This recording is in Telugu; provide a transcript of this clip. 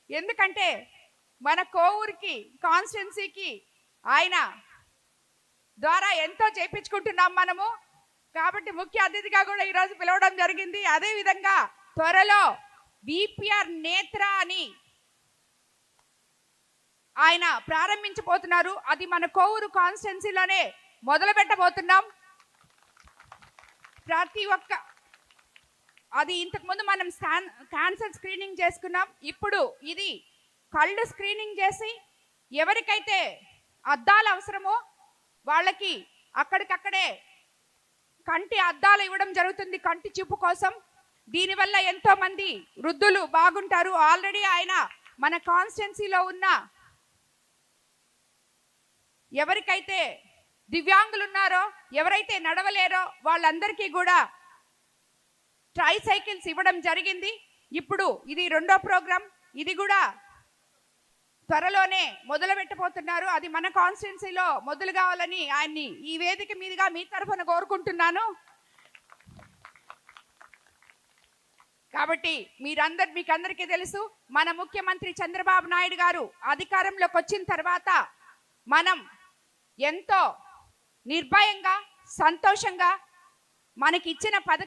ఎందుకంటే మన కోవూరుకి కాన్స్టిట్యున్సీకి ఆయన ద్వారా ఎంతో చేయించుకుంటున్నాం మనము. కాబట్టి ముఖ్య అతిథిగా కూడా ఈరోజు పిలవడం జరిగింది. అదేవిధంగా త్వరలో బీపీఆర్ నేత్ర అని ఆయన ప్రారంభించబోతున్నారు. అది మన కోవూరు కాన్స్టిట్యున్సీలోనే మొదలు పెట్టబోతున్నాం. ప్రతి ఒక్క అది ఇంతకుముందు మనం క్యాన్సర్ స్క్రీనింగ్ చేసుకున్నాం. ఇప్పుడు ఇది కళ్ళు స్క్రీనింగ్ చేసి ఎవరికైతే అద్దాలు అవసరమో వాళ్ళకి అక్కడికక్కడే కంటి అద్దాలు ఇవ్వడం జరుగుతుంది, కంటి చూపు కోసం. దీనివల్ల ఎంతో మంది వృద్ధులు బాగుంటారు. ఆల్రెడీ ఆయన మన కాన్స్టిట్యున్సీలో ఉన్న ఎవరికైతే దివ్యాంగులు ఉన్నారో, ఎవరైతే నడవలేరో వాళ్ళందరికీ కూడా ట్రైసైకిల్స్ ఇవ్వడం జరిగింది. ఇప్పుడు ఇది రెండో ప్రోగ్రాం. ఇది కూడా త్వరలోనే మొదలు పెట్టబోతున్నారు. అది మన కాన్స్టిట్యున్సీలో మొదలు కావాలని ఆయన్ని ఈ వేదిక మీదుగా మీ తరఫున కోరుకుంటున్నాను. కాబట్టి మీకందరికీ తెలుసు, మన ముఖ్యమంత్రి చంద్రబాబు నాయుడు గారు అధికారంలోకి వచ్చిన తర్వాత మనం ఎంతో నిర్భయంగా సంతోషంగా మనకి ఇచ్చిన